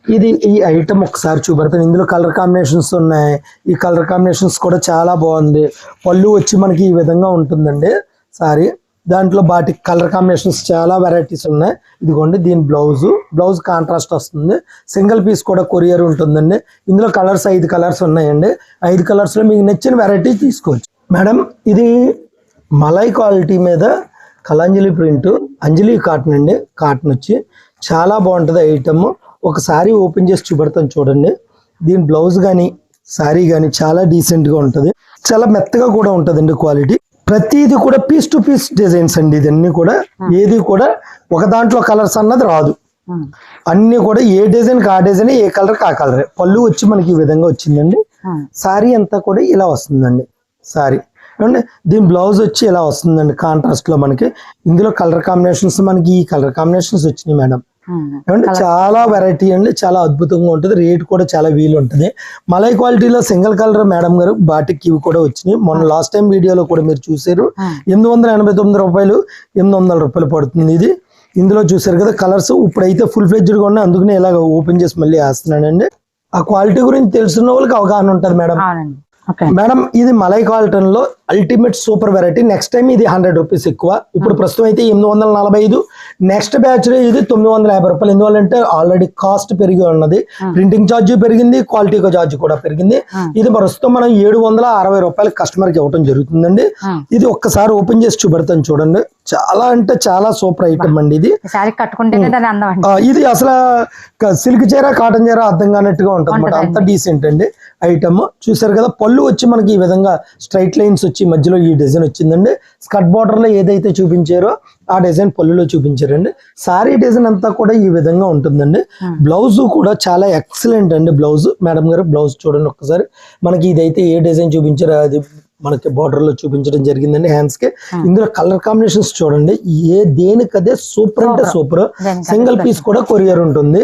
ఈ ఐటమ్ ఒకసారి చూపెడతాను. ఇందులో కలర్ కాంబినేషన్స్ ఉన్నాయి. ఈ కలర్ కాంబినేషన్స్ కూడా చాలా బాగుంది. పళ్ళు వచ్చి మనకి ఈ విధంగా ఉంటుందండి సారీ. దాంట్లో బాటిక్ కలర్ కాంబినేషన్స్ చాలా వెరైటీస్ ఉన్నాయి. ఇదిగోండి దీని బ్లౌజ్ కాంట్రాస్ట్ వస్తుంది. సింగిల్ పీస్ కూడా కొరియర్ ఉంటుందండి. ఇందులో కలర్స్ 5 కలర్స్ ఉన్నాయండి. 5 కలర్స్లో మీకు నచ్చిన వెరైటీ తీసుకోవచ్చు. మేడం ఇది మలై క్వాలిటీ మీద కలంజలి ప్రింట్ అంజలి కాటన్ అండి. కాటన్ వచ్చి చాలా బాగుంటుంది ఐటమ్. ఒకసారి ఓపెన్ చేసి చూపెడతాను చూడండి. దీని బ్లౌజ్ కానీ సారీ కానీ చాలా డీసెంట్గా ఉంటుంది. చాలా మెత్తగా కూడా ఉంటుందండి క్వాలిటీ. ప్రతిది కూడా పీస్ టు పీస్ డిజైన్స్ అండి. ఇదన్నీ కూడా ఏది కూడా ఒక దాంట్లో కలర్స్ అన్నది రాదు. అన్ని కూడా ఏ డిజైన్ ఆ డిజైన్, ఏ కలర్ ఆ కలర్. పళ్ళు వచ్చి మనకి ఈ విధంగా వచ్చిందండి. సారీ అంతా కూడా ఇలా వస్తుందండి సారీ. ఏమండి దీని బ్లౌజ్ వచ్చి ఇలా వస్తుందండి కాంట్రాస్ట్ లో మనకి. ఇందులో కలర్ కాంబినేషన్స్ మనకి ఈ కలర్ కాంబినేషన్స్ వచ్చినాయి మేడం. ఏమంటే చాలా వెరైటీ అండి, చాలా అద్భుతంగా ఉంటుంది. రేట్ కూడా చాలా వీలు ఉంటుంది. మలై క్వాలిటీలో సింగిల్ కలర్ మేడం గారు బాటిక్ ఇవి కూడా వచ్చినాయి. మొన్న లాస్ట్ టైం వీడియోలో కూడా మీరు చూసారు. 889 రూపాయలు, 800 రూపాయలు పడుతుంది ఇది. ఇందులో చూసారు కదా కలర్స్. ఇప్పుడైతే ఫుల్ ఫ్లెడ్జ్డ్గా ఉన్నాయి, అందుకనే ఇలా ఓపెన్ చేసి మళ్ళీ వేస్తున్నానండి. ఆ క్వాలిటీ గురించి తెలుసున్న వాళ్ళకి అవగాహన ఉంటుంది మేడం. మేడం ఇది మలై కాటన్లో ultimate super variety. Next time ఇది 100 రూపీస్ ఎక్కువ. ఇప్పుడు ప్రస్తుతం అయితే 845. నెక్స్ట్ బ్యాచ్ ఇది 950 రూపాయలు. ఎందువల్లంటే ఆల్రెడీ కాస్ట్ పెరిగి ఉన్నది, ప్రింటింగ్ ఛార్జ్ పెరిగింది, క్వాలిటీ ఛార్జ్ కూడా పెరిగింది. ఇది ప్రస్తుతం మనం 760 రూపాయలు కస్టమర్ కి ఇవ్వడం జరుగుతుందండి. ఇది ఒక్కసారి ఓపెన్ చేసి చూపెడతాను చూడండి. చాలా అంటే చాలా సూపర్ ఐటమ్ అండి ఇది. ఇది అసలు సిల్క్ చీర కాటన్ చీర అర్థం కానట్టుగా ఉంటుంది అన్నమాట, అంత డీసెంట్ అండి ఐటమ్. చూసారు కదా పళ్ళు వచ్చి మనకి ఈ విధంగా స్ట్రైట్ లైన్స్ వచ్చి మధ్యలో ఈ డిజైన్ వచ్చిందండి. స్కర్ట్ బార్డర్ లో ఏదైతే చూపించారో ఆ డిజైన్ పళ్ళులో చూపించారండి. సారీ డిజైన్ అంతా కూడా ఈ విధంగా ఉంటుందండి. బ్లౌజ్ కూడా చాలా ఎక్సలెంట్ అండి. బ్లౌజ్ మేడం గారు బ్లౌజ్ చూడండి ఒక్కసారి. మనకి ఇదైతే ఏ డిజైన్ చూపించారో అది మనకి బార్డర్ లో చూపించడం జరిగిందండి హ్యాండ్స్ కి. ఇందులో కలర్ కాంబినేషన్స్ చూడండి, దేనికదే సూపర్ అంటే సూపర్. సింగిల్ పీస్ కూడా కొరియర్ ఉంటుంది.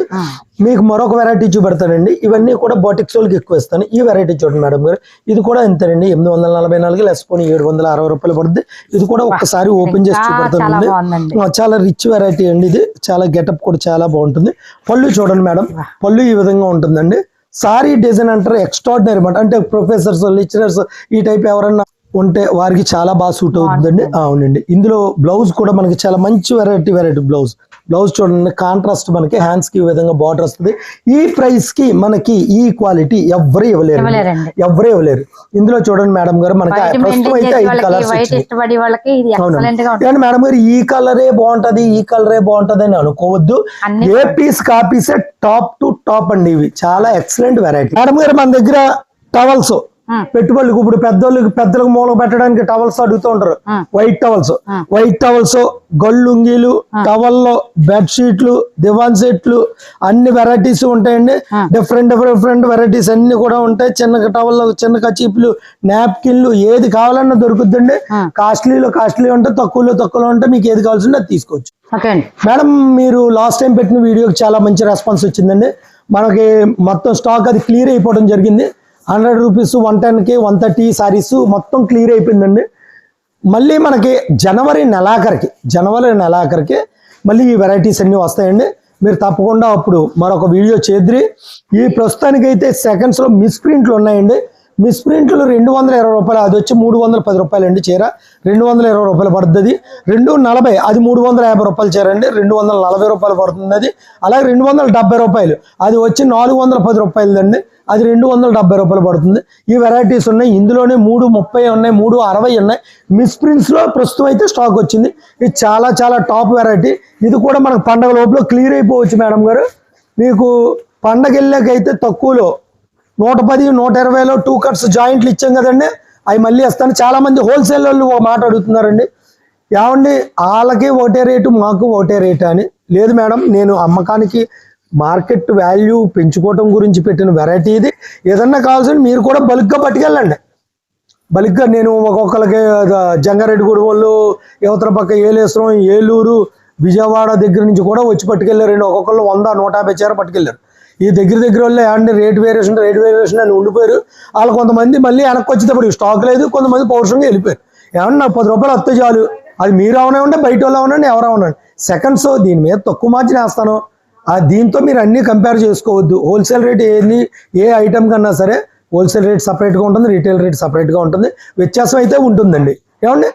మీకు మరొక వెరైటీ చూపెడతానండి. ఇవన్నీ కూడా బాటిక్స్ వాళ్ళకి ఎక్కువ ఇస్తాను. ఈ వెరైటీ చూడండి మేడం గారు, ఇది కూడా ఎంతనండి 844 లెస్ పోనీ 760 రూపాయలు పడుతుంది. ఇది కూడా ఒక్కసారి ఓపెన్ చేసి చూపెడతానండి. చాలా రిచ్ వెరైటీ అండి ఇది. చాలా గెటప్ కూడా చాలా బాగుంటుంది. పళ్ళు చూడండి మేడం, పళ్ళు ఈ విధంగా ఉంటుందండి. సారీ డిజైన్ అంటారు ఎక్స్ట్రాడినరీ అనమాట. అంటే ప్రొఫెసర్స్, లెక్చరర్స్ ఈ టైప్ ఎవరన్నా ఉంటే వారికి చాలా బాగా సూట్ అవుతుందండి. అవునండి. ఇందులో బ్లౌజ్ కూడా మనకి చాలా మంచి వెరైటీ బ్లౌజ్ చూడండి. కాంట్రాస్ట్ మనకి హ్యాండ్స్ కి ఈ విధంగా బార్డర్ వస్తుంది. ఈ ప్రైస్ కి మనకి ఈ క్వాలిటీ ఎవరు ఇవ్వలేరు. ఇందులో చూడండి మేడం గారు మనకి ప్రస్తుతం అయితే 5 కలర్స్ అవునండి మేడం గారు. ఈ కలరే బాగుంటది అని అనుకోవద్దు. ఏ పీస్ కాపీసే టాప్ టు టాప్ అండి. ఇవి చాలా ఎక్సలెంట్ వెరైటీ. మేడం గారు మన దగ్గర టవల్స్ పెట్టుబడులకు ఇప్పుడు పెద్దలకు మూల పెట్టడానికి టవల్స్ అడుగుతూ ఉంటారు. వైట్ టవల్స్, గొల్లుంగీలు, టవల్లో బెడ్ షీట్లు, దివాన్ సెట్లు అన్ని వెరైటీస్ ఉంటాయండి. డిఫరెంట్ వెరైటీస్ అన్ని కూడా ఉంటాయి. చిన్న టవల్లో చిన్న కచీపులు, నాప్కిన్లు ఏది కావాలన్నా దొరుకుతుందండి. కాస్ట్లీ ఉంటాయి, తక్కువలో ఉంటాయి. మీకు ఏది కావాల్సిందో అది తీసుకోవచ్చు. మేడం మీరు లాస్ట్ టైం పెట్టిన వీడియోకి చాలా మంచి రెస్పాన్స్ వచ్చిందండి. మనకి మొత్తం స్టాక్ అది క్లియర్ అయిపోవడం జరిగింది. 100 రూపీస్, 110కి 130 సారీస్ మొత్తం క్లియర్ అయిపోయిందండి. మళ్ళీ మనకి జనవరి నెలాఖరికి మళ్ళీ ఈ వెరైటీస్ అన్నీ వస్తాయండి. మీరు తప్పకుండా అప్పుడు మరొక వీడియో చేద్రి. ఈ ప్రస్తుతానికైతే సెకండ్స్లో మిస్ ప్రింట్లు ఉన్నాయండి. మిస్ ప్రింట్లు 220 రూపాయలు, అది వచ్చి 310 రూపాయలు అండి చీర. 220 రూపాయలు పడుతుంది. 240 అది 350 రూపాయలు చీర అండి. 240 రూపాయలు పడుతుంది అది. అలాగే 270 రూపాయలు అది వచ్చి 410 రూపాయలు అండి. అది 270 రూపాయలు పడుతుంది. ఈ వెరైటీస్ ఉన్నాయి. ఇందులోనే 330 ఉన్నాయి, 360 ఉన్నాయి. మిస్ ప్రింట్స్ లో ప్రస్తుతం అయితే స్టాక్ వచ్చింది. ఇది చాలా చాలా టాప్ వెరైటీ. ఇది కూడా మనకు పండగ లోపల క్లియర్ అయిపోవచ్చు మేడం గారు. మీకు పండగ వెళ్ళాకైతే తక్కువలో 110, 120లో 2 కట్స్ జాయింట్లు ఇచ్చాం కదండి, అవి మళ్ళీ వస్తాను. చాలా మంది హోల్సేల్ వాళ్ళు ఒక మాట అడుగుతున్నారండి, ఏమండి వాళ్ళకి ఒకటే రేటు మాకు ఒకటే రేటు అని. లేదు మేడం, నేను అమ్మకానికి మార్కెట్ వాల్యూ పెంచుకోవటం గురించి పెట్టిన వెరైటీ ఇది. ఏదన్నా కావాల్సిన మీరు కూడా బల్క్గా పట్టుకెళ్ళండి. బల్క్గా నేను ఒక్కొక్కరికి జంగారెడ్డిగూడ వాళ్ళు, యువతల పక్క ఏలేశ్వరం, ఏలూరు, విజయవాడ దగ్గర నుంచి కూడా వచ్చి పట్టుకెళ్ళారండి. ఒక్కొక్కళ్ళు 100, 150 చీర పట్టుకెళ్ళారు. ఈ దగ్గర వాళ్ళే ఏమంటే రేట్ వేరియేషన్ అని ఉండిపోయారు. వాళ్ళు కొంతమంది మళ్ళీ వెనక్కి వచ్చేటప్పుడు స్టాక్ లేదు, కొంతమంది పౌరుషంగా వెళ్ళిపోయారు. ఏమన్నా నాకు 10 రూపాయలు వస్తే చాలు, అది మీరు అవునండి, బయట వాళ్ళు అవునండి, ఎవరు అవునండి. సెకండ్స్ దీని మీద తక్కువ మార్జిన్ వేస్తాను. దీంతో మీరు అన్నీ కంపేర్ చేసుకోవద్దు. హోల్సేల్ రేట్ ఏ ఐటమ్ కన్నా సరే హోల్సేల్ రేట్ సపరేట్గా ఉంటుంది, రీటైల్ రేట్ సపరేట్గా ఉంటుంది. వ్యత్యాసం అయితే ఉంటుందండి. ఏమండి.